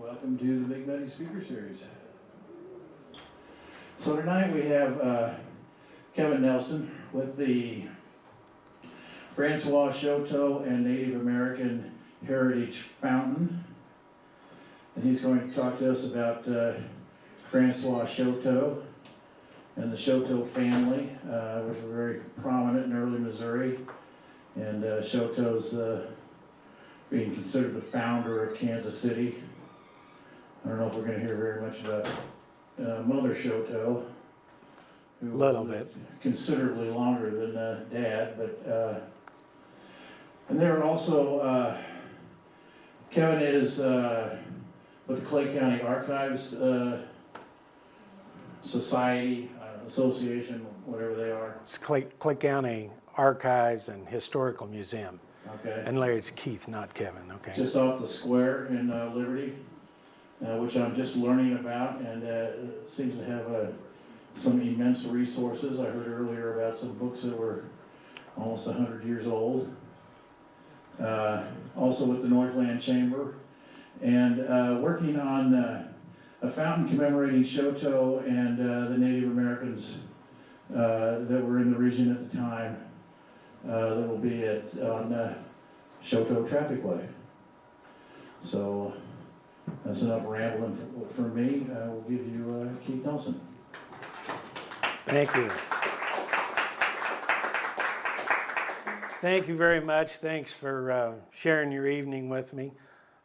Welcome to the Big Nutty Speaker Series. So tonight we have Kevin Nelson with the Francois Chouteau and Native American Heritage Fountain. And he's going to talk to us about Francois Chouteau and the Chouteau family, which were very prominent in early Missouri. And Chouteau's being considered the founder of Kansas City. I don't know if we're going to hear very much about Mother Chouteau, who little bit considerably longer than Dad, but and there are also Kevin is with the Clay County Archives Society, Association, whatever they are. It's Clay County Archives and Historical Museum. Okay. And Larry, it's Keith, not Kevin. Okay. Just off the square in Liberty, which I'm just learning about, and seems to have some immense resources. I heard earlier about some books that were almost 100 years old. Also with the Northland Chamber, and working on a fountain commemorating Chouteau and the Native Americans that were in the region at the time. That will be on Chouteau Traffic Way. So that's enough rambling for me. I will give you Keith Nelson. Thank you. Thank you very much. Thanks for sharing your evening with me.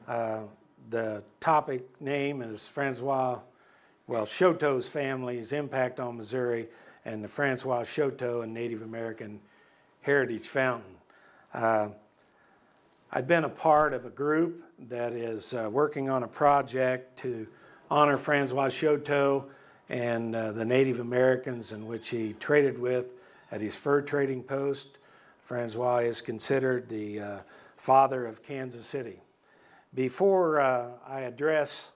The topic name is Chouteau's family's impact on Missouri and the Francois Chouteau and Native American Heritage Fountain. I've been a part of a group that is working on a project to honor Francois Chouteau and the Native Americans in which he traded with at his fur trading post. Francois is considered the father of Kansas City. Before I address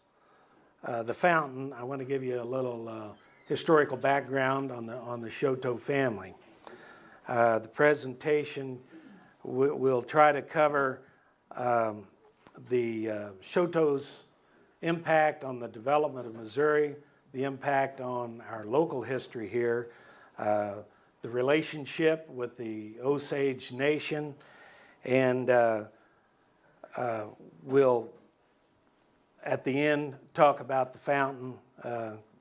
the fountain, I want to give you a little historical background on the Chouteau family. The presentation will try to cover the Chouteau's impact on the development of Missouri, the impact on our local history here, the relationship with the Osage Nation, and we'll, at the end, talk about the fountain,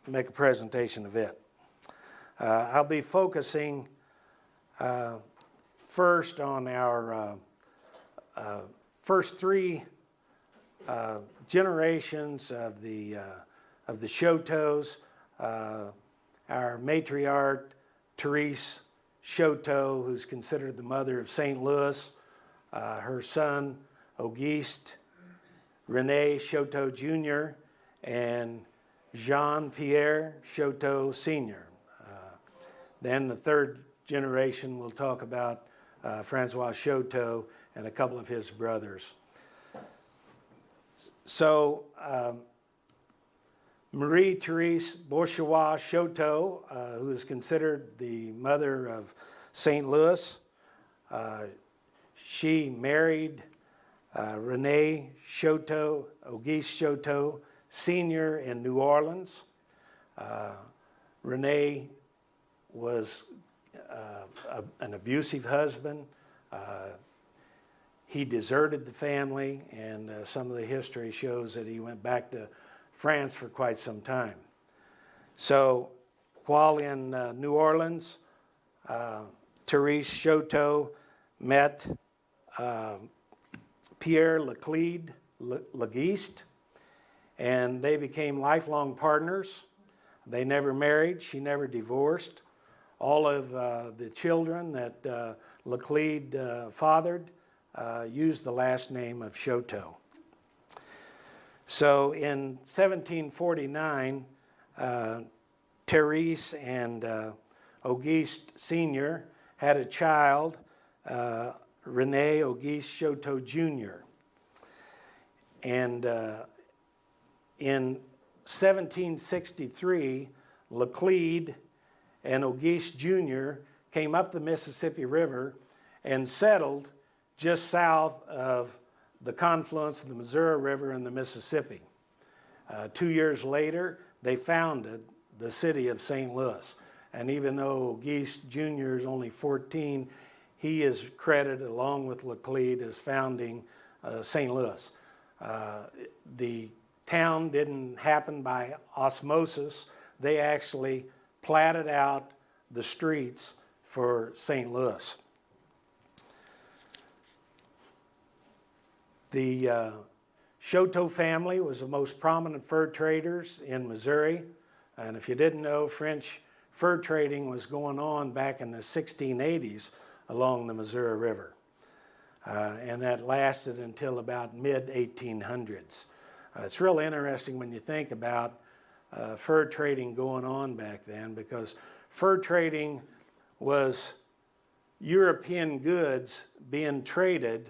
make a presentation of it. I'll be focusing first on our first three generations of the Chouteaus. Our matriarch, Therese Chouteau, who's considered the mother of St. Louis, her son, Auguste René Chouteau Jr., and Jean-Pierre Chouteau Sr. Then the third generation will talk about Francois Chouteau and a couple of his brothers. So Marie-Therese Bourgeois Chouteau, who is considered the mother of St. Louis, she married René Chouteau, Auguste Chouteau Sr. in New Orleans. René was an abusive husband. He deserted the family, and some of the history shows that he went back to France for quite some time. So while in New Orleans, Therese Chouteau met Pierre Leguiste, and they became lifelong partners. They never married. She never divorced. All of the children that Leguiste fathered used the last name of Chouteau. So in 1749, Therese and Auguste Sr. had a child, René Auguste Chouteau Jr. And in 1763, Leguiste and Auguste Jr. came up the Mississippi River and settled just south of the confluence of the Missouri River and the Mississippi. 2 years later, they founded the city of St. Louis. And even though Geese Jr. is only 14, he is credited, along with Laclede, as founding St. Louis. The town didn't happen by osmosis. They actually platted out the streets for St. Louis. The Chouteau family was the most prominent fur traders in Missouri. And if you didn't know, French fur trading was going on back in the 1680s along the Missouri River. And that lasted until about mid-1800s. It's real interesting when you think about fur trading going on back then, because fur trading was European goods being traded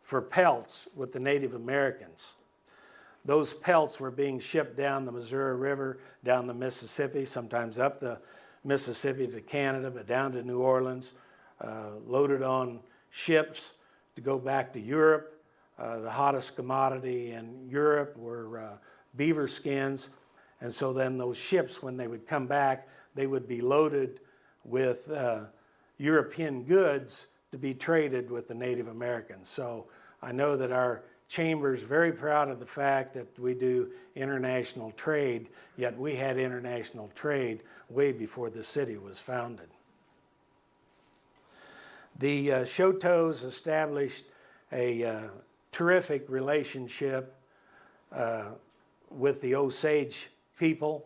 for pelts with the Native Americans. Those pelts were being shipped down the Missouri River, down the Mississippi, sometimes up the Mississippi to Canada, but down to New Orleans, loaded on ships to go back to Europe. The hottest commodity in Europe were beaver skins. And so then those ships, when they would come back, they would be loaded with European goods to be traded with the Native Americans. So I know that our chamber is very proud of the fact that we do international trade, yet we had international trade way before the city was founded. The Chouteaus established a terrific relationship with the Osage people.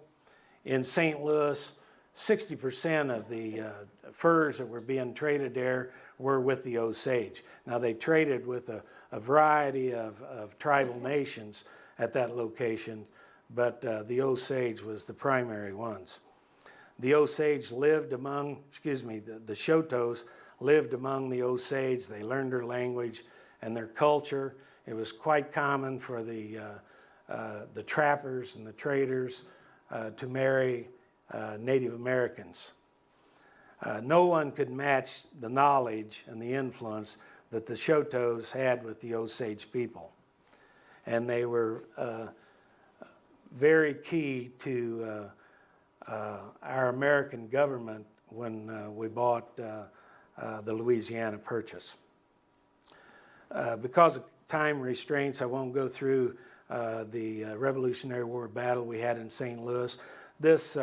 In St. Louis, 60% of the furs that were being traded there were with the Osage. Now, they traded with a variety of tribal nations at that location, but the Osage was the primary ones. The Osage lived among, the Chouteaus lived among the Osage. They learned their language and their culture. It was quite common for the trappers and the traders to marry Native Americans. No one could match the knowledge and the influence that the Chouteaus had with the Osage people. And they were very key to our American government when we bought the Louisiana Purchase. Because of time restraints, I won't go through the Revolutionary War battle we had in St. Louis. This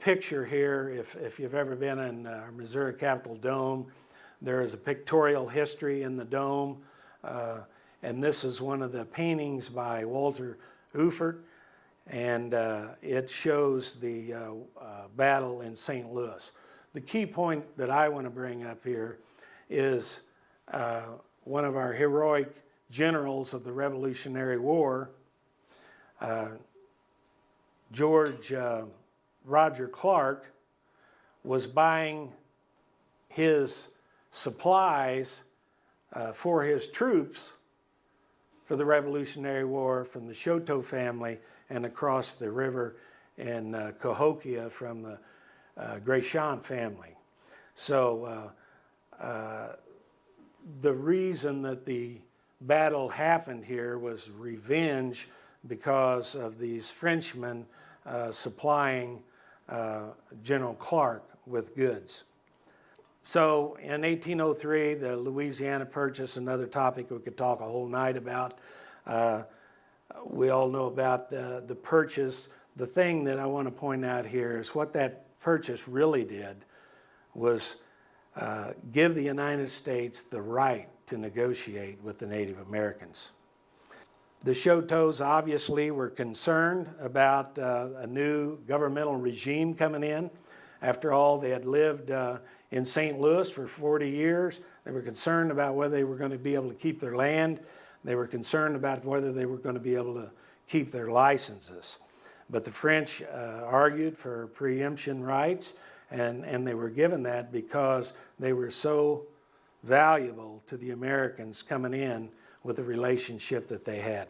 picture here, if you've ever been in our Missouri Capitol Dome, there is a pictorial history in the dome, and this is one of the paintings by Walter Ufer, and it shows the battle in St. Louis. The key point that I want to bring up here is one of our heroic generals of the Revolutionary War, George Roger Clark, was buying his supplies for his troops for the Revolutionary War from the Chouteau family and across the river in Cahokia from the Greshant family. So the reason that the battle happened here was revenge because of these Frenchmen supplying General Clark with goods. So in 1803, the Louisiana Purchase, another topic we could talk a whole night about. We all know about the purchase. The thing that I want to point out here is what that purchase really did was give the United States the right to negotiate with the Native Americans. The Chouteaus obviously were concerned about a new governmental regime coming in. After all, they had lived in St. Louis for 40 years. They were concerned about whether they were going to be able to keep their land. They were concerned about whether they were going to be able to keep their licenses. But the French argued for preemption rights, and they were given that because they were so valuable to the Americans coming in with the relationship that they had.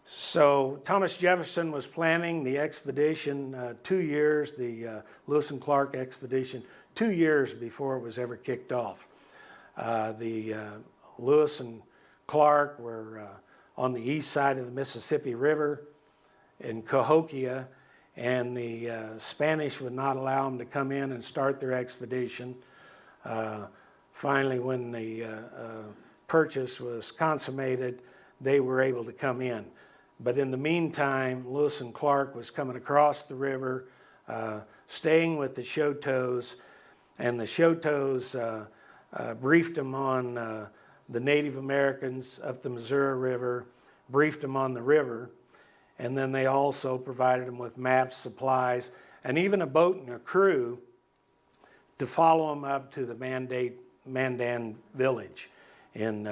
So Thomas Jefferson was planning the expedition 2 years, the Lewis and Clark expedition, 2 years before it was ever kicked off. The Lewis and Clark were on the east side of the Mississippi River in Cahokia, and the Spanish would not allow them to come in and start their expedition. Finally, when the purchase was consummated, they were able to come in. But in the meantime, Lewis and Clark was coming across the river, staying with the Chouteaus, and the Chouteaus briefed them on the Native Americans up the Missouri River, briefed them on the river, and then they also provided them with maps, supplies, and even a boat and a crew to follow them up to the Mandan village in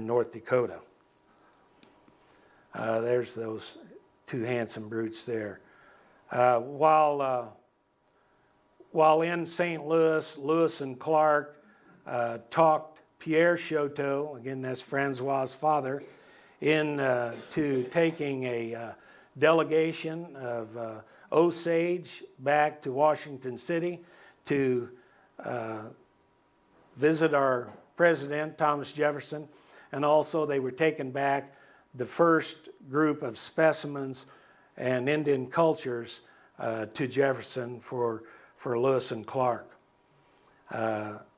North Dakota. There's those two handsome brutes there. While in St. Louis, Lewis and Clark talked Pierre Chouteau, again that's Francois' father, into taking a delegation of Osage back to Washington City to visit our president, Thomas Jefferson, and also they were taking back the first group of specimens and Indian cultures to Jefferson for Lewis and Clark.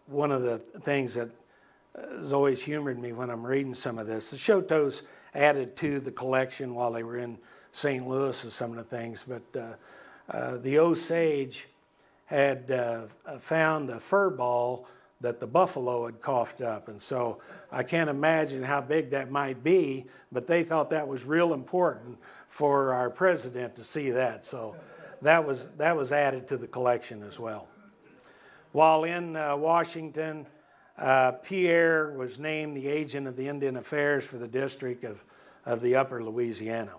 One of the things that has always humored me when I'm reading some of this, the Chouteaus added to the collection while they were in St. Louis and some of the things, but the Osage had found a fur ball that the buffalo had coughed up, and so I can't imagine how big that might be, but they thought that was real important for our president to see that, so that was added to the collection as well. While in Washington, Pierre was named the agent of the Indian Affairs for the district of the Upper Louisiana.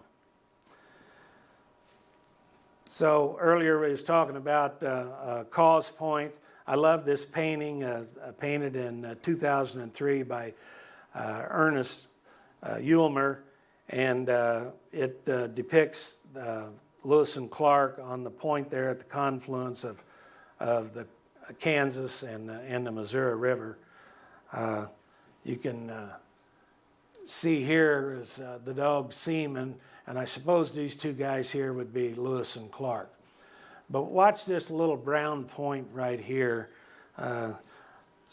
So earlier we was talking about Cause Point. I love this painting, painted in 2003 by Ernest Ulmer, and it depicts Lewis and Clark on the point there at the confluence of the Kansas and the Missouri River. You can see here is the dog Seaman, and I suppose these two guys here would be Lewis and Clark. But watch this little brown point right here,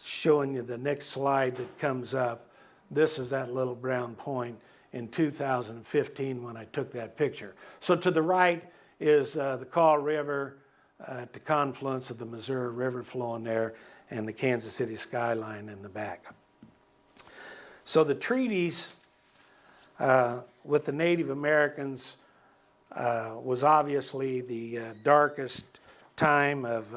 showing you the next slide that comes up. This is that little brown point in 2015 when I took that picture. So to the right is the Kaw River at the confluence of the Missouri River flowing there, and the Kansas City skyline in the back. So the treaties with the Native Americans was obviously the darkest time of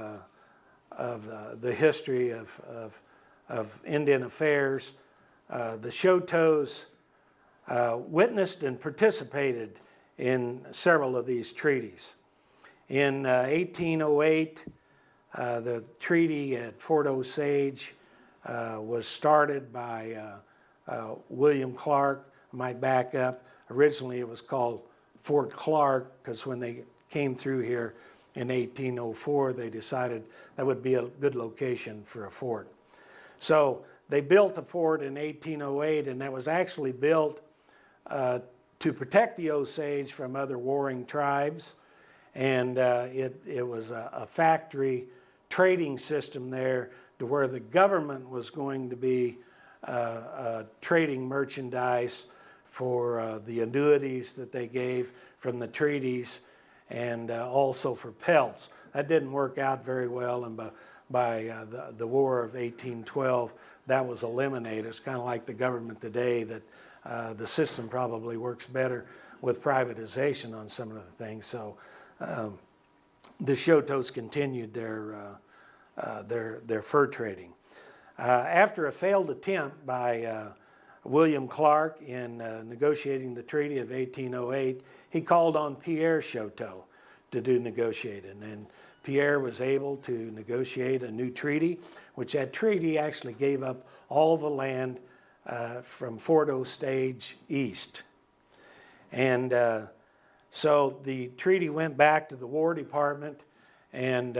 the history of Indian affairs. The Chouteaus witnessed and participated in several of these treaties. In 1808, the treaty at Fort Osage was started by William Clark. I might back up. Originally it was called Fort Clark because when they came through here in 1804, they decided that would be a good location for a fort. So they built the fort in 1808, and that was actually built to protect the Osage from other warring tribes. And it was a factory trading system there to where the government was going to be trading merchandise for the annuities that they gave from the treaties, and also for pelts. That didn't work out very well, and by the War of 1812, that was eliminated. It's kind of like the government today, that the system probably works better with privatization on some of the things. So the Chouteaus continued their fur trading. After a failed attempt by William Clark in negotiating the Treaty of 1808, he called on Pierre Chouteau to do negotiating, and Pierre was able to negotiate a new treaty, which that treaty actually gave up all the land from Fort Osage east. And so the treaty went back to the War Department, and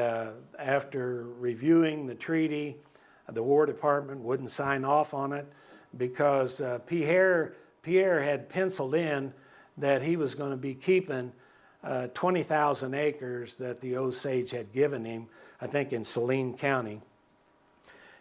after reviewing the treaty, the War Department wouldn't sign off on it because Pierre Pierre had penciled in that he was going to be keeping 20,000 acres that the Osage had given him, I think in Saline County.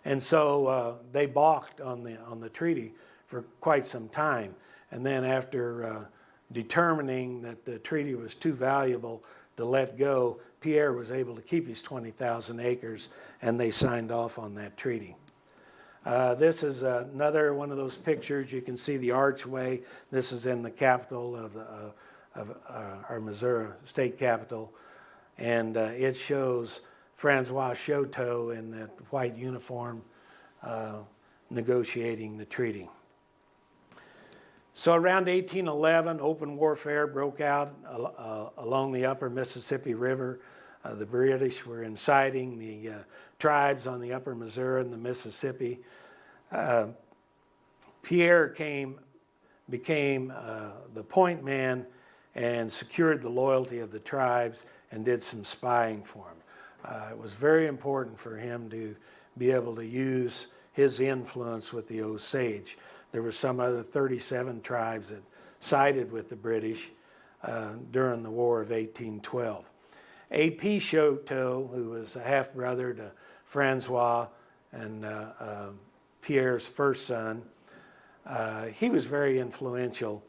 And so they balked on the treaty for quite some time. And then after determining that the treaty was too valuable to let go, Pierre was able to keep his 20,000 acres, and they signed off on that treaty. This is another one of those pictures. You can see the archway. This is in the capital of our Missouri state capital. And it shows Francois Chouteau in that white uniform negotiating the treaty. So around 1811, open warfare broke out along the upper Mississippi River. The British were inciting the tribes on the upper Missouri and the Mississippi. Pierre became the point man and secured the loyalty of the tribes and did some spying for them. It was very important for him to be able to use his influence with the Osage. There were some other 37 tribes that sided with the British during the War of 1812. A.P. Chouteau, who was a half-brother to Francois and Pierre's first son, he was very influential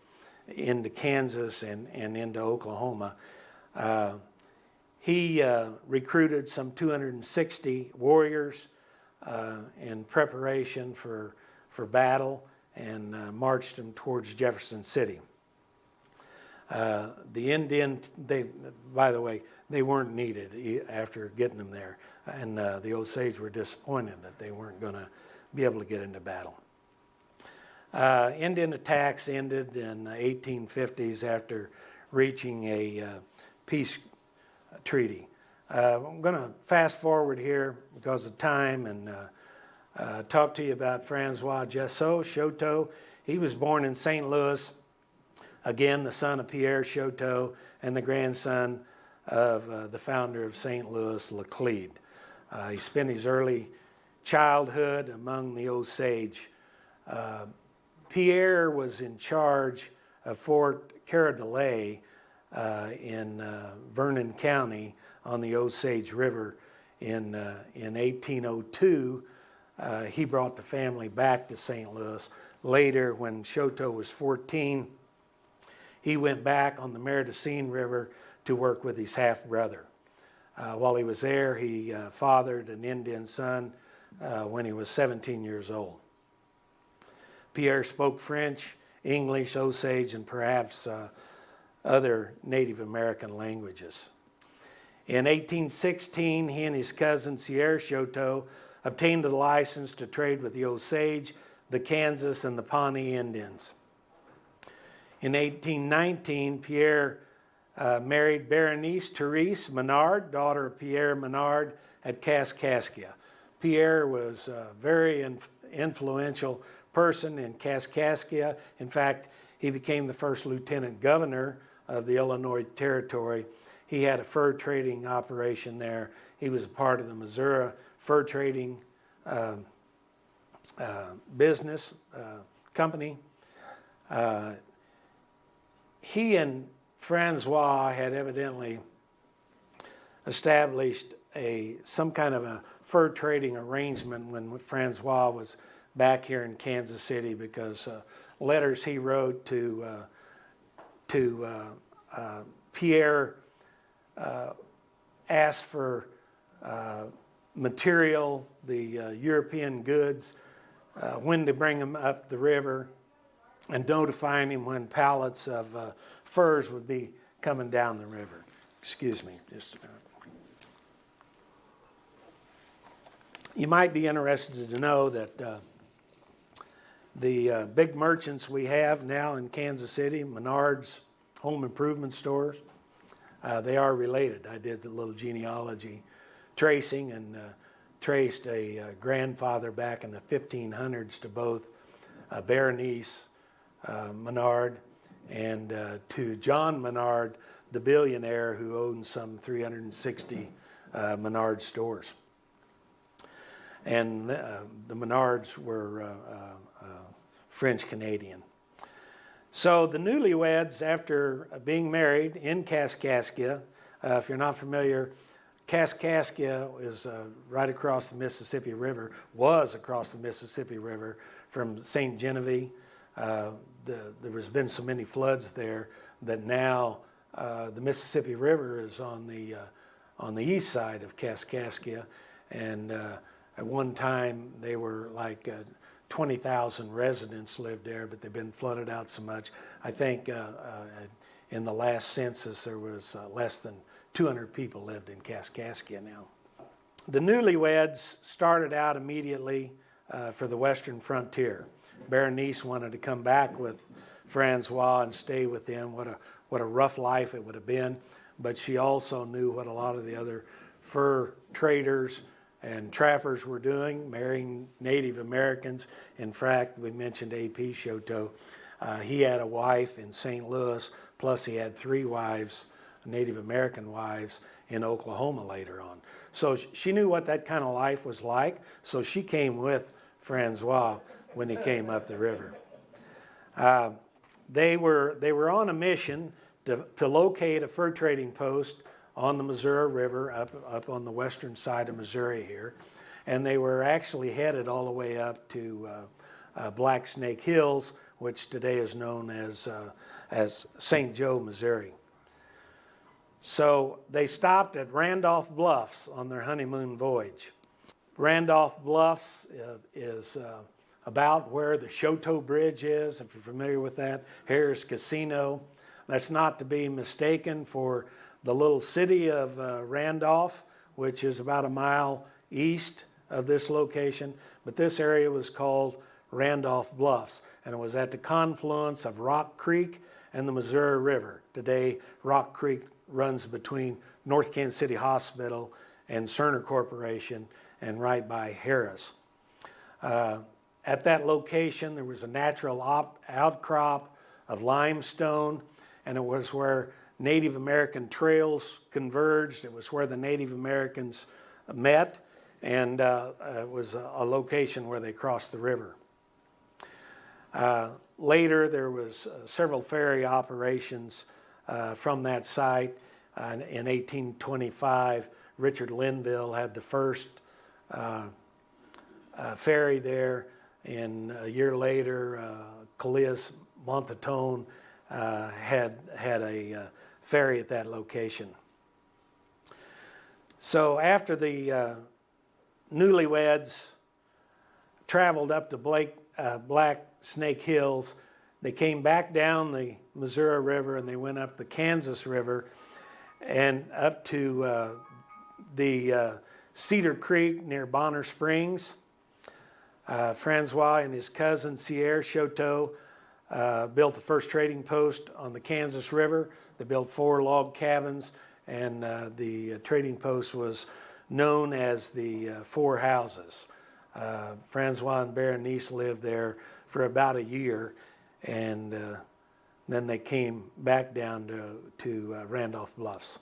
into Kansas and into Oklahoma. He recruited some 260 warriors in preparation for battle and marched them towards Jefferson City. The Indian, by the way, they weren't needed after getting them there, and the Osage were disappointed that they weren't going to be able to get into battle. Indian attacks ended in the 1850s after reaching a peace treaty. I'm going to fast forward here because of time and talk to you about Francois Gesseau, Chouteau. He was born in St. Louis, again the son of Pierre Chouteau and the grandson of the founder of St. Louis, Laclede. He spent his early childhood among the Osage. Pierre was in charge of Fort Carondelet in Vernon County on the Osage River in 1802. He brought the family back to St. Louis. Later, when Chouteau was 14, he went back on the Meridocene River to work with his half-brother. While he was there, he fathered an Indian son when he was 17 years old. Pierre spoke French, English, Osage, and perhaps other Native American languages. In 1816, he and his cousin, Pierre Chouteau, obtained a license to trade with the Osage, the Kansas, and the Pawnee Indians. In 1819, Pierre married Berenice Therese Menard, daughter of Pierre Menard at Kaskaskia. Pierre was a very influential person in Kaskaskia. In fact, he became the first lieutenant governor of the Illinois Territory. He had a fur trading operation there. He was a part of the Missouri fur trading business company. He and Francois had evidently established some kind of a fur trading arrangement when Francois was back here in Kansas City, because letters he wrote to Pierre asked for material, the European goods, when to bring them up the river, and notifying him when pallets of furs would be coming down the river. Excuse me, just a minute. You might be interested to know that the big merchants we have now in Kansas City, Menard's home improvement stores, they are related. I did a little genealogy tracing and traced a grandfather back in the 1500s to both Berenice Menard and to John Menard, the billionaire who owned some 360 Menard stores. And the Menards were French-Canadian. So the newlyweds, after being married in Kaskaskia, if you're not familiar, Kaskaskia is right across the Mississippi River, was across the Mississippi River from St. Genevieve. There has been so many floods there that now the Mississippi River is on the east side of Kaskaskia, and at one time they were like 20,000 residents lived there, but they've been flooded out so much. I think in the last census there was less than 200 people lived in Kaskaskia now. The newlyweds started out immediately for the western frontier. Berenice wanted to come back with Francois and stay with him. What a rough life it would have been, but she also knew what a lot of the other fur traders and trappers were doing, marrying Native Americans. In fact, we mentioned A.P. Chouteau. He had a wife in St. Louis, plus he had 3 wives, Native American wives, in Oklahoma later on. So she knew what that kind of life was like, so she came with Francois when he came up the river. They were on a mission to locate a fur trading post on the Missouri River up on the western side of Missouri here, and they were actually headed all the way up to Black Snake Hills, which today is known as St. Joe, Missouri. So they stopped at Randolph Bluffs on their honeymoon voyage. Randolph Bluffs is about where the Chouteau Bridge is, if you're familiar with that. Harris Casino. That's not to be mistaken for the little city of Randolph, which is about a mile east of this location. But this area was called Randolph Bluffs, and it was at the confluence of Rock Creek and the Missouri River. Today, Rock Creek runs between North Kansas City Hospital and Cerner Corporation and right by Harris. At that location, there was a natural outcrop of limestone, and it was where Native American trails converged. It was where the Native Americans met, and it was a location where they crossed the river. Later, there was several ferry operations from that site. In 1825, Richard Linville had the first ferry there, and a year later, Calais Montatone had a ferry at that location. So after the newlyweds traveled up to Black Snake Hills, they came back down the Missouri River and they went up the Kansas River and up to the Cedar Creek near Bonner Springs. Francois and his cousin Pierre Chouteau built the first trading post on the Kansas River. They built 4 log cabins, and the trading post was known as the 4 Houses. Francois and Berenice lived there for about a year, and then they came back down to Randolph Bluffs.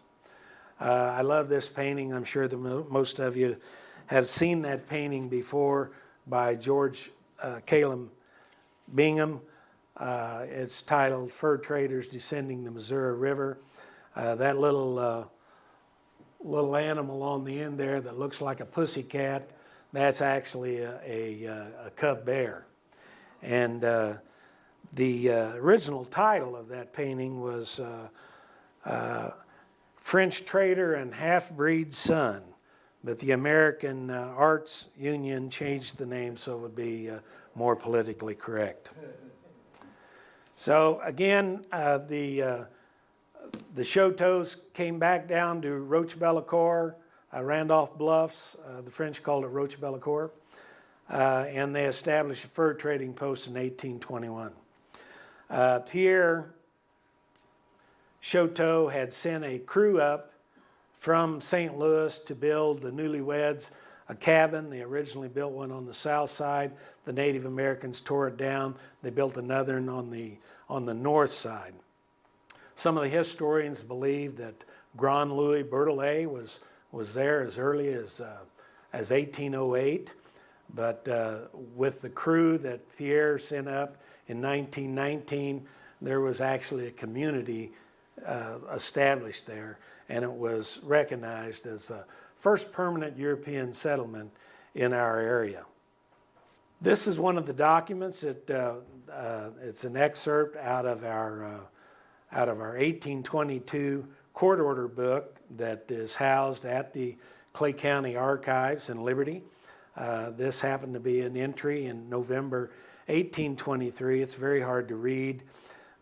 I love this painting. I'm sure that most of you have seen that painting before by George Caleb Bingham. It's titled Fur Traders Descending the Missouri River. That little animal on the end there that looks like a pussy cat, that's actually a cub bear. And the original title of that painting was French Trader and Half-Breed Son, but the American Arts Union changed the name so it would be more politically correct. So again, the Chouteaus came back down to Roche-Bellecourt, Randolph Bluffs. The French called it Roche-Bellecourt, and they established a fur trading post in 1821. Pierre Chouteau had sent a crew up from St. Louis to build the newlyweds a cabin. They originally built one on the south side. The Native Americans tore it down. They built another on the north side. Some of the historians believe that Grand Louis Berthollet was there as early as 1808, but with the crew that Pierre sent up in 1919, there was actually a community established there, and it was recognized as the first permanent European settlement in our area. This is one of the documents. It's an excerpt out of our 1822 court order book that is housed at the Clay County Archives in Liberty. This happened to be an entry in November 1823. It's very hard to read,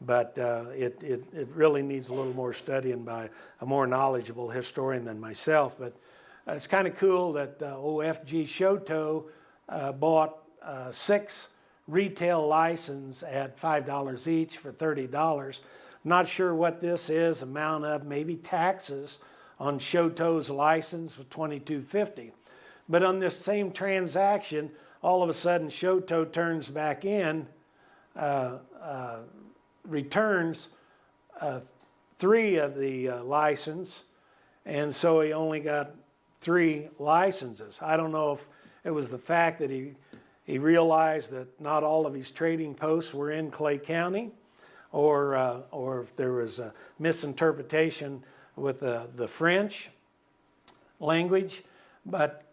but it really needs a little more studying by a more knowledgeable historian than myself. But it's kind of cool that O.F.G. Chouteau bought 6 retail licenses at $5 each for $30. Not sure what this is, amount of maybe taxes on Chouteau's license for $22.50. But on this same transaction, all of a sudden Chouteau turns back in, returns 3 of the license, and so he only got 3 licenses. I don't know if it was the fact that he realized that not all of his trading posts were in Clay County, or if there was a misinterpretation with the French language. But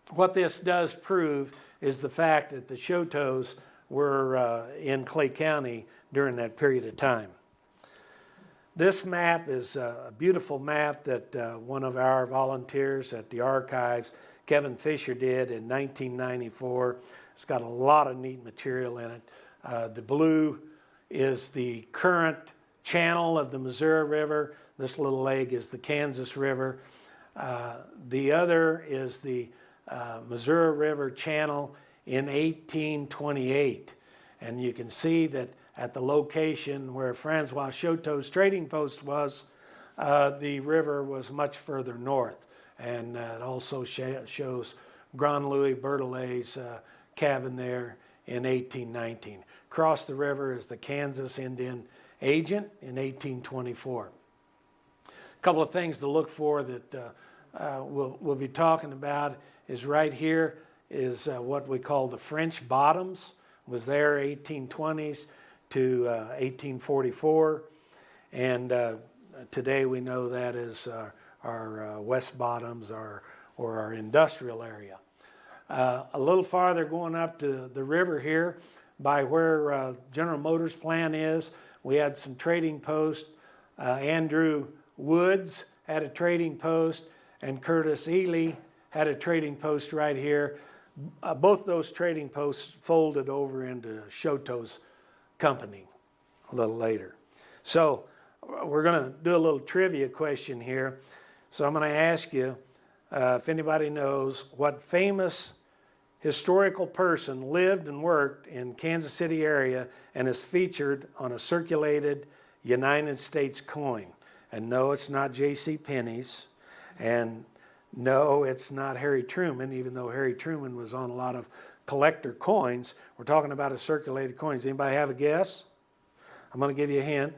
what this does prove is the fact that the Chouteaus were in Clay County during that period of time. This map is a beautiful map that one of our volunteers at the archives, Kevin Fisher, did in 1994. It's got a lot of neat material in it. The blue is the current channel of the Missouri River. This little leg is the Kansas River. The other is the Missouri River channel in 1828. And you can see that at the location where Francois Chouteau's trading post was, the river was much further north. And it also shows Grand Louis Berthelet's cabin there in 1819. Across the river is the Kansas Indian Agent in 1824. A couple of things to look for that we'll be talking about is right here is what we call the French Bottoms. Was there 1820s to 1844, and today we know that is our West Bottoms or our industrial area. A little farther going up to the river here by where General Motors plant is, we had some trading posts. Andrew Woods had a trading post, and Curtis Ely had a trading post right here. Both those trading posts folded over into Chouteau's company a little later. So we're going to do a little trivia question here. So I'm going to ask you if anybody knows what famous historical person lived and worked in Kansas City area and is featured on a circulated United States coin. And no, it's not J.C. Penney's. And no, it's not Harry Truman, even though Harry Truman was on a lot of collector coins. We're talking about a circulated coin. Does anybody have a guess? I'm going to give you a hint.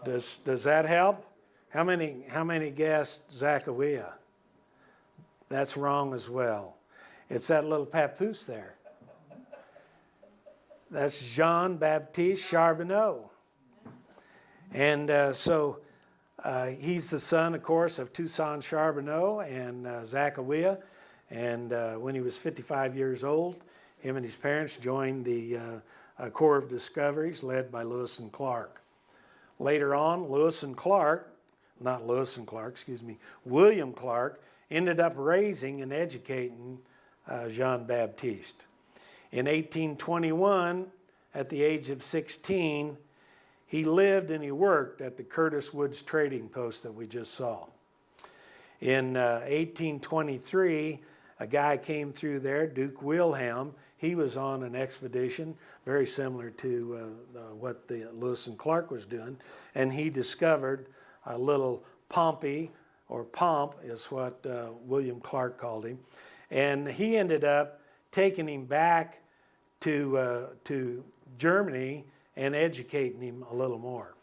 Does that help? How many guessed Zaccaria? That's wrong as well. It's that little papoose there. That's Jean-Baptiste Charbonneau. And so he's the son, of course, of Toussaint Charbonneau and Zaccaria. And when he was 55 years old, him and his parents joined the Corps of Discoveries led by Lewis and Clark. Later on, William Clark ended up raising and educating Jean-Baptiste. In 1821, at the age of 16, he lived and he worked at the Curtis Woods trading post that we just saw. In 1823, a guy came through there, Duke Wilhelm. He was on an expedition very similar to what the Lewis and Clark was doing, and he discovered a little Pompey, or Pomp is what William Clark called him, and he ended up taking him back to Germany and educating him a little more.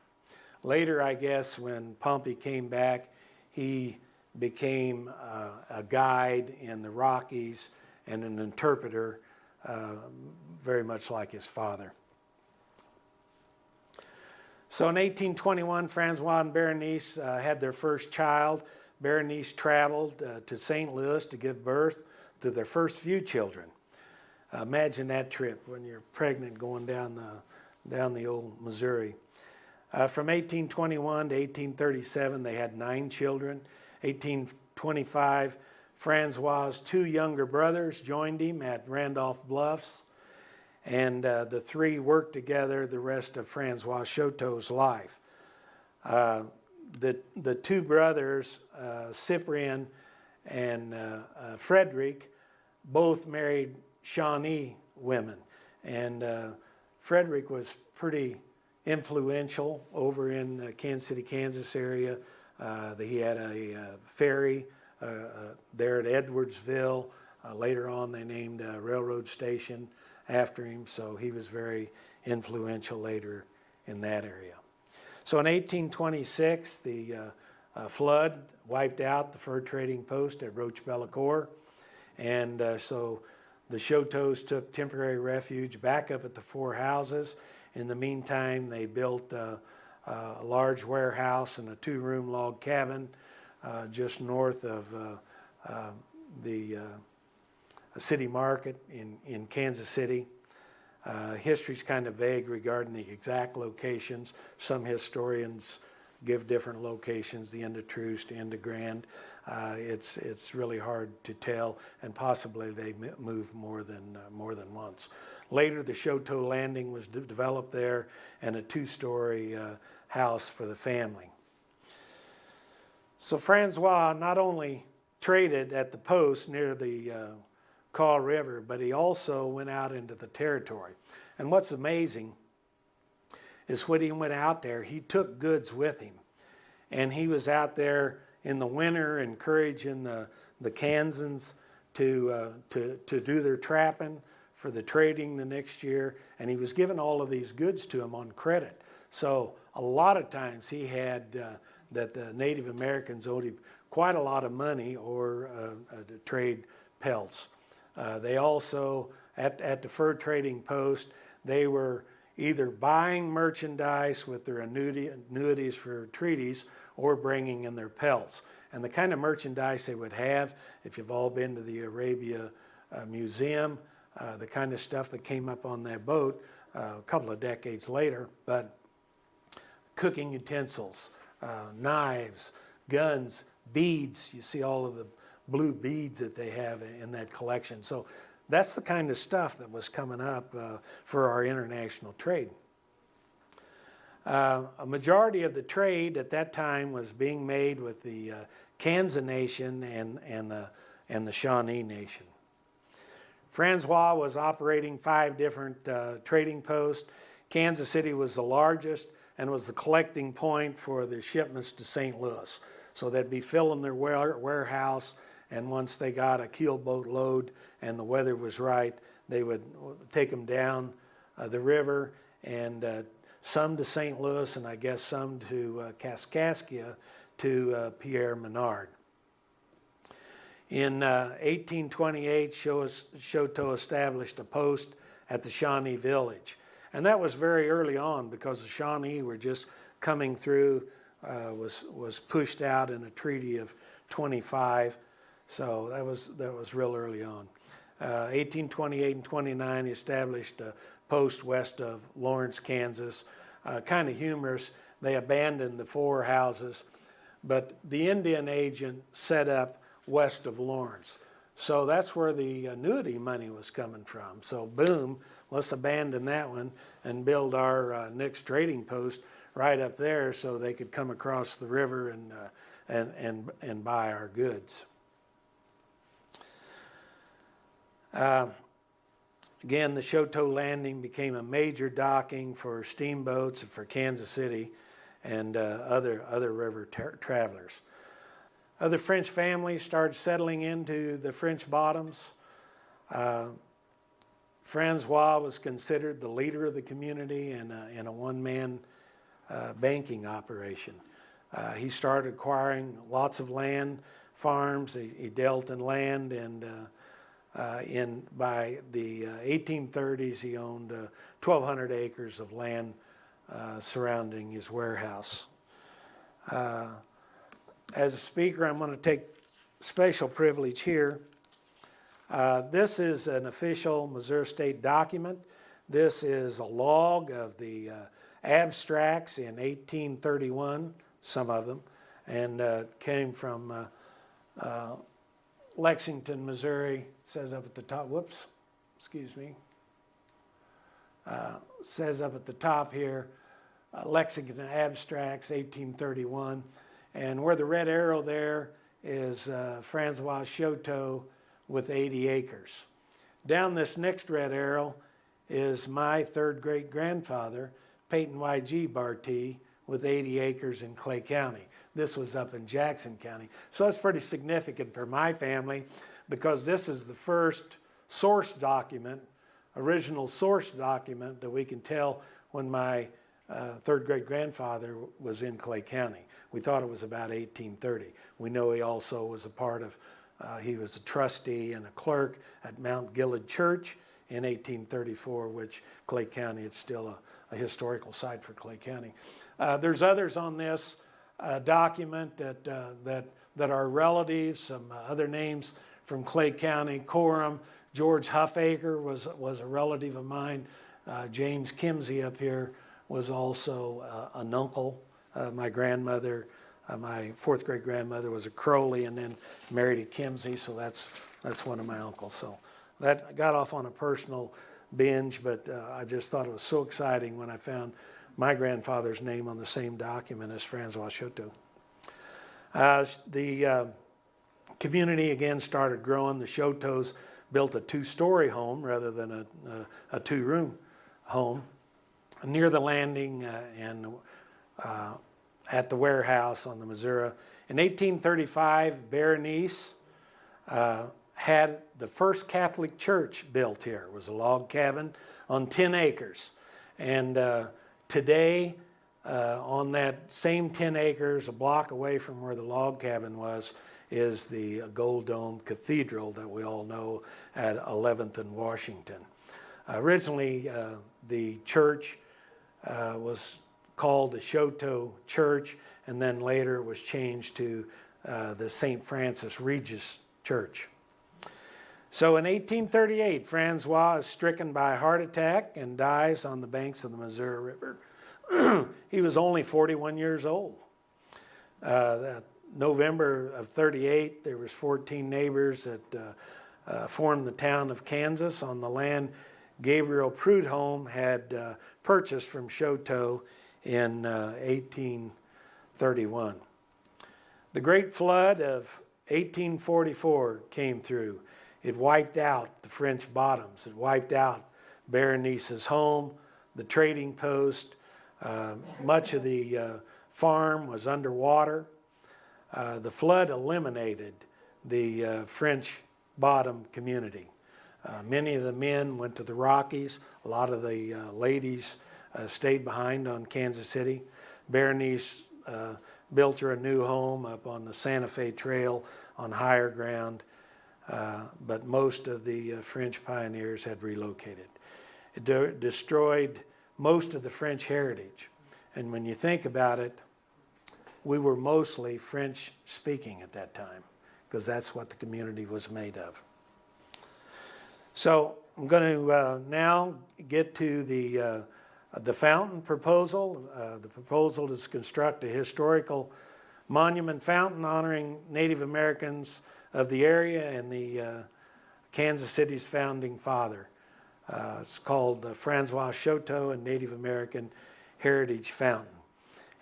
Later, I guess, when Pompey came back, he became a guide in the Rockies and an interpreter, very much like his father. So in 1821, Francois and Berenice had their first child. Berenice traveled to St. Louis to give birth to their first few children. Imagine that trip when you're pregnant going down the old Missouri. From 1821 to 1837, they had 9 children. 1825, Francois' 2 younger brothers joined him at Randolph Bluffs, and the 3 worked together the rest of Francois Chouteau's life. The 2 brothers, Cyprien and Frederick, both married Shawnee women, and Frederick was pretty influential over in the Kansas City, Kansas area. He had a ferry there at Edwardsville. Later on, they named a railroad station after him, so he was very influential later in that area. So in 1826, the flood wiped out the fur trading post at Roche Bellecourt, and so the Chouteaus took temporary refuge back up at the 4 houses. In the meantime, they built a large warehouse and a 2-room log cabin just north of the city market in Kansas City. History's kind of vague regarding the exact locations. Some historians give different locations, the end of Truce, the end of Grand. It's really hard to tell, and possibly they moved more than once. Later, the Chouteau Landing was developed there, and a 2-story house for the family. So Francois not only traded at the post near the Kaw River, but he also went out into the territory. And what's amazing is when he went out there, he took goods with him. And he was out there in the winter encouraging the Kansans to do their trapping for the trading the next year. And he was giving all of these goods to them on credit. So a lot of times he had that the Native Americans owed him quite a lot of money or to trade pelts. They also, at the fur trading post, they were either buying merchandise with their annuities for treaties or bringing in their pelts. And the kind of merchandise they would have, if you've all been to the Arabia Museum, the kind of stuff that came up on that boat a couple of decades later, but cooking utensils, knives, guns, beads. You see all of the blue beads that they have in that collection. So that's the kind of stuff that was coming up for our international trade. A majority of the trade at that time was being made with the Kansas Nation and the Shawnee Nation. Francois was operating 5 different trading posts. Kansas City was the largest and was the collecting point for the shipments to St. Louis. So they'd be filling their warehouse, and once they got a keelboat load and the weather was right, they would take them down the river, and some to St. Louis, and I guess some to Kaskaskia to Pierre Menard. In 1828, Chouteau established a post at the Shawnee village. And that was very early on because the Shawnee were just coming through, was pushed out in a treaty of 25. So that was real early on. 1828 and 29, he established a post west of Lawrence, Kansas. Kind of humorous, they abandoned the 4 houses, but the Indian agent set up west of Lawrence. So that's where the annuity money was coming from. So boom, let's abandon that one and build our next trading post right up there so they could come across the river and buy our goods. Again, the Chouteau Landing became a major docking for steamboats and for Kansas City and other river travelers. Other French families started settling into the French bottoms. Francois was considered the leader of the community in a one-man banking operation. He started acquiring lots of land, farms. He dealt in land, and by the 1830s, he owned 1,200 acres of land surrounding his warehouse. As a speaker, I'm going to take special privilege here. This is an official Missouri State document. This is a log of the abstracts in 1831, some of them, and came from Lexington, Missouri. It says up at the top, whoops, excuse me. Says up at the top here, Lexington Abstracts, 1831. And where the red arrow there is Francois Chouteau with 80 acres. Down this next red arrow is my third great-grandfather, Peyton Y.G. Bartee, with 80 acres in Clay County. This was up in Jackson County. So it's pretty significant for my family because this is the first source document, original source document that we can tell when my third great-grandfather was in Clay County. We thought it was about 1830. We know he also was a part of, he was a trustee and a clerk at Mount Gilead Church in 1834, which Clay County, it's still a historical site for Clay County. There's others on this document that are relatives, some other names from Clay County. Coram, George Huffaker was a relative of mine. James Kimsey up here was also an uncle. My grandmother, my fourth great grandmother was a Crowley and then married a Kimsey, so that's one of my uncles. So that got off on a personal binge, but I just thought it was so exciting when I found my grandfather's name on the same document as Francois Chouteau. The community again started growing. The Chouteaus built a two-story home rather than a two-room home near the landing and at the warehouse on the Missouri. In 1835, Berenice had the first Catholic church built here. It was a log cabin on 10 acres. And today, on that same 10 acres, a block away from where the log cabin was, is the Gold Dome Cathedral that we all know at 11th and Washington. Originally, the church was called the Chouteau Church, and then later it was changed to the St. Francis Regis Church. So in 1838, Francois is stricken by a heart attack and dies on the banks of the Missouri River. He was only 41 years old. November of 38, there was 14 neighbors that formed the town of Kansas on the land Gabriel Prudhomme had purchased from Chouteau in 1831. The Great Flood of 1844 came through. It wiped out the French bottoms. It wiped out Berenice's home, the trading post. Much of the farm was underwater. The flood eliminated the French bottom community. Many of the men went to the Rockies. A lot of the ladies stayed behind on Kansas City. Berenice built her a new home up on the Santa Fe Trail on higher ground, but most of the French pioneers had relocated. It destroyed most of the French heritage. And when you think about it, we were mostly French speaking at that time because that's what the community was made of. So I'm going to now get to the fountain proposal. The proposal is to construct a historical monument fountain honoring Native Americans of the area and the Kansas City's founding father. It's called the Francois Chouteau and Native American Heritage Fountain.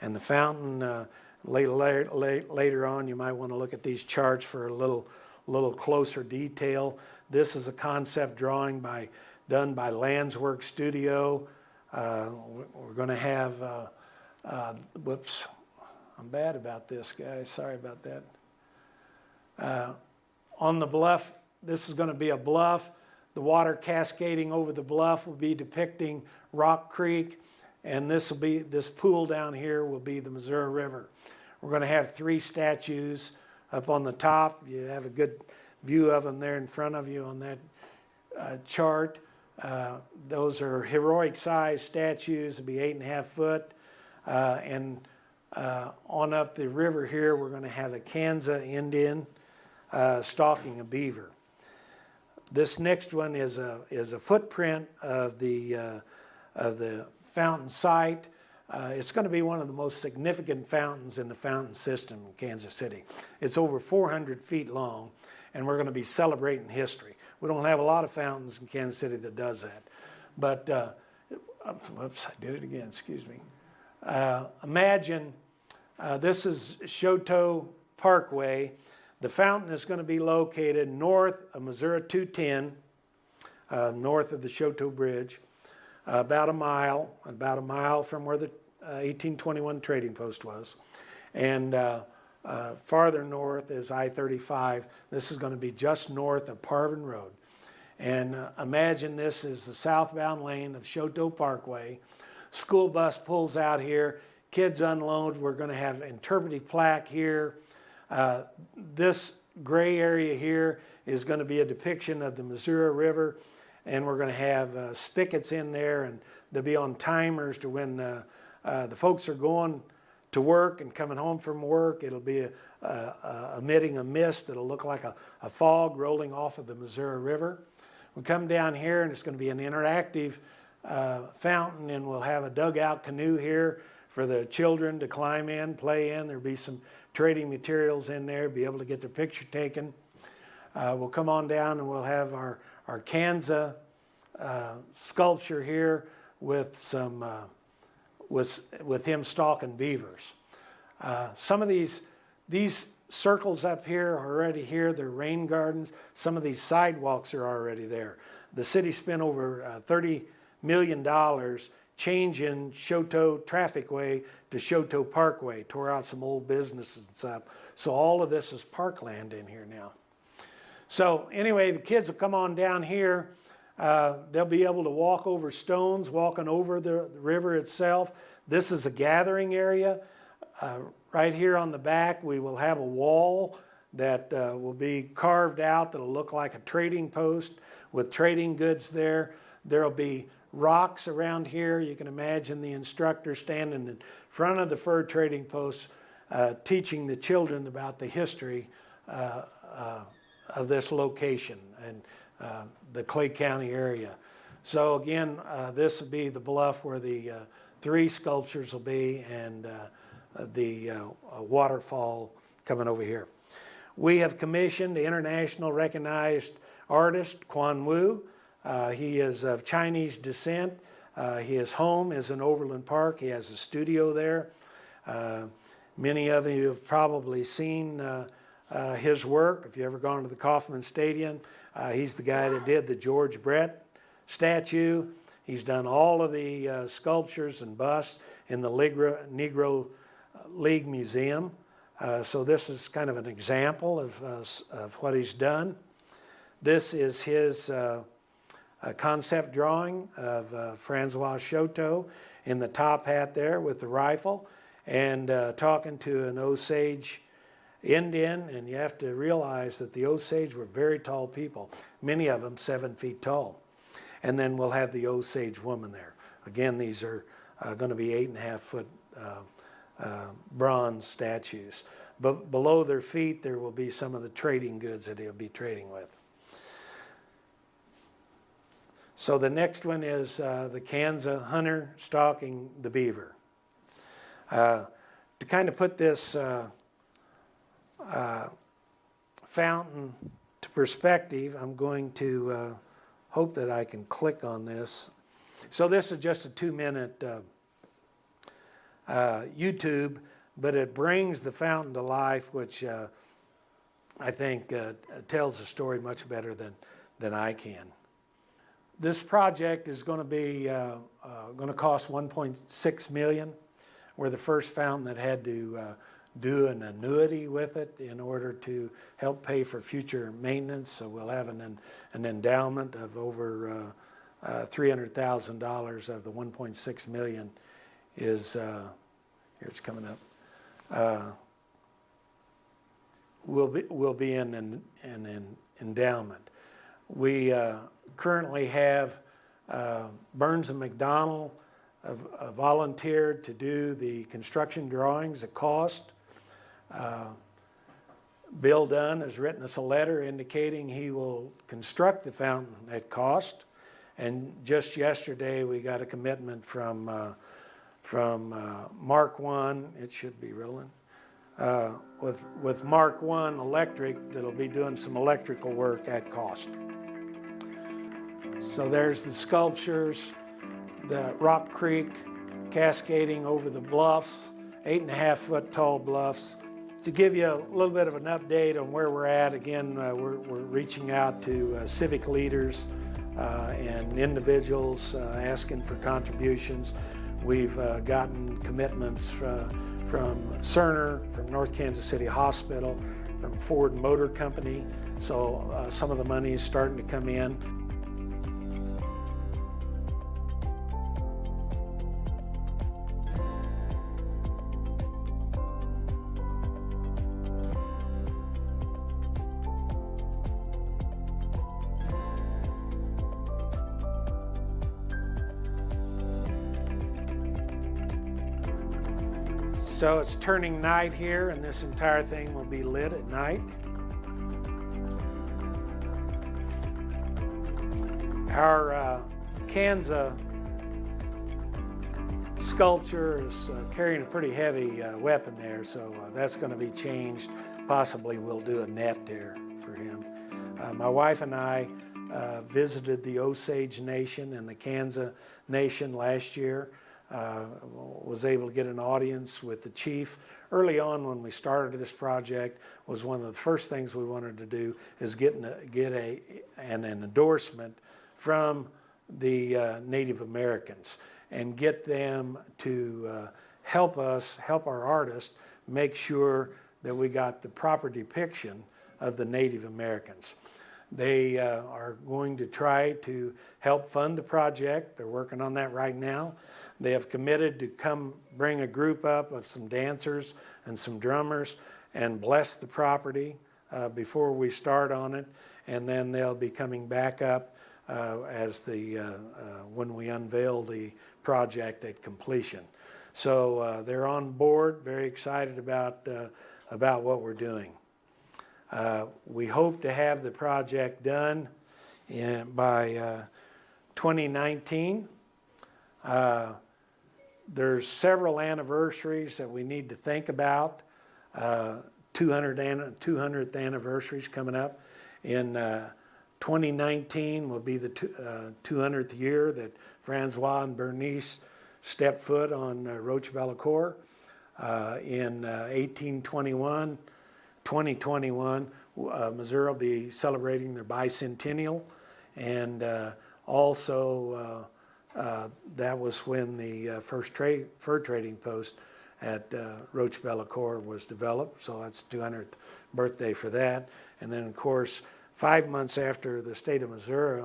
And the fountain, later on, you might want to look at these charts for a little closer detail. This is a concept drawing done by Landworks Studio. We're going to have, whoops, I'm bad about this, guys. Sorry about that. On the bluff, this is going to be a bluff. The water cascading over the bluff will be depicting Rock Creek, and this pool down here will be the Missouri River. We're going to have 3 statues up on the top. You have a good view of them there in front of you on that chart. Those are heroic size statues, it'll be 8.5 foot. And on up the river here, we're going to have a Kansa Indian stalking a beaver. This next one is a footprint of the fountain site. It's going to be one of the most significant fountains in the fountain system in Kansas City. It's over 400 feet long, and we're going to be celebrating history. We don't have a lot of fountains in Kansas City that does that. But, whoops, I did it again, excuse me. Imagine this is Chouteau Parkway. The fountain is going to be located north of Missouri 210, north of the Chouteau Bridge, about a mile from where the 1821 trading post was. And farther north is I-35. This is going to be just north of Parvin Road. And imagine this is the southbound lane of Chouteau Parkway. School bus pulls out here, kids unload. We're going to have an interpretive plaque here. This gray area here is going to be a depiction of the Missouri River, and we're going to have spigots in there, and they'll be on timers to when the folks are going to work and coming home from work. It'll be emitting a mist that'll look like a fog rolling off of the Missouri River. We come down here, and it's going to be an interactive fountain, and we'll have a dugout canoe here for the children to climb in, play in. There'll be some trading materials in there, be able to get their picture taken. We'll come on down and we'll have our Kansa sculpture here with some with him stalking beavers. Some of these circles up here are already here. They're rain gardens. Some of these sidewalks are already there. The city spent over $30 million changing Chouteau Trafficway to Chouteau Parkway, tore out some old businesses and stuff. So all of this is parkland in here now. So anyway, the kids will come on down here. They'll be able to walk over stones, walking over the river itself. This is a gathering area. Right here on the back, we will have a wall that will be carved out that'll look like a trading post with trading goods there. There'll be rocks around here. You can imagine the instructor standing in front of the fur trading post teaching the children about the history of this location and the Clay County area. So again, this will be the bluff where the 3 sculptures will be, and the waterfall coming over here. We have commissioned the international recognized artist Quan Wu. He is of Chinese descent. His home is in Overland Park. He has a studio there. Many of you have probably seen his work. If you've ever gone to the Kauffman Stadium, he's the guy that did the George Brett statue. He's done all of the sculptures and busts in the Negro League Museum. So this is kind of an example of what he's done. This is his concept drawing of Francois Chouteau in the top hat there with the rifle, and talking to an Osage Indian. And you have to realize that the Osage were very tall people, many of them 7 feet tall. And then we'll have the Osage woman there. Again, these are going to be 8.5 foot bronze statues. But below their feet, there will be some of the trading goods that he'll be trading with. So the next one is the Kansa hunter stalking the beaver. To kind of put this fountain to perspective, I'm going to hope that I can click on this. So this is just a 2-minute YouTube, but it brings the fountain to life, which I think tells the story much better than I can. This project is going to be going to cost $1.6 million. We're the first fountain that had to do an annuity with it in order to help pay for future maintenance. So we'll have an endowment of over $300,000 of the $1.6 million is here it's coming up. Will be in an endowment. We currently have Burns and McDonnell volunteered to do the construction drawings at cost. Bill Dunn has written us a letter indicating he will construct the fountain at cost. And just yesterday we got a commitment from Mark I, it should be rolling, with Mark I Electric that'll be doing some electrical work at cost. So there's the sculptures, the Rock Creek cascading over the bluffs, 8.5 foot tall bluffs. To give you a little bit of an update on where we're at, again, we're reaching out to civic leaders and individuals asking for contributions. We've gotten commitments from Cerner, from North Kansas City Hospital, from Ford Motor Company. So some of the money is starting to come in. So it's turning night here, and this entire thing will be lit at night. Our Kansa sculpture is carrying a pretty heavy weapon there, so that's going to be changed. Possibly we'll do a net there for him. My wife and I visited the Osage Nation and the Kansa Nation last year. Was able to get an audience with the chief. Early on when we started this project, was one of the first things we wanted to do is get an endorsement from the Native Americans and get them to help our artist make sure that we got the proper depiction of the Native Americans. They are going to try to help fund the project. They're working on that right now. They have committed to come bring a group up of some dancers and some drummers and bless the property before we start on it. And then they'll be coming back up when we unveil the project at completion. So they're on board, very excited about what we're doing. We hope to have the project done by 2019. There's several anniversaries that we need to think about. 200th anniversaries coming up. In 2019 will be the 200th year that Francois and Berenice stepped foot on Roche Bellecour. In 2021, Missouri will be celebrating their bicentennial, and also that was when the first fur trading post at Roche Bellecour was developed, so that's 200th birthday for that. And then, of course, 5 months after the state of Missouri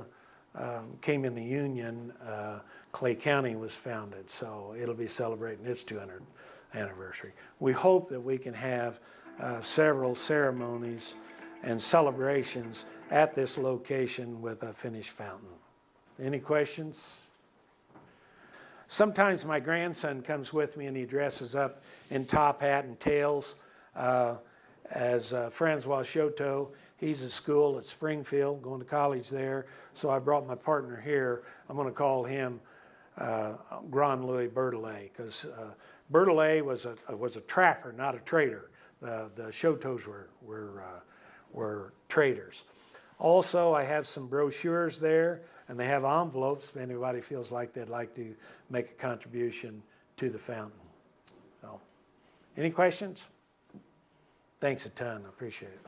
came in the Union, Clay County was founded, so it'll be celebrating its 200th anniversary. We hope that we can have several ceremonies and celebrations at this location with a finished fountain. Any questions? Sometimes my grandson comes with me and he dresses up in top hat and tails as Francois Chouteau. He's at school at Springfield, going to college there. So I brought my partner here. I'm going to call him Grand Louis Bertelet, because Bertelet was a trapper, not a trader. The Chouteaus were traders. Also, I have some brochures there, and they have envelopes if anybody feels like they'd like to make a contribution to the fountain. So, any questions? Thanks a ton. I appreciate it.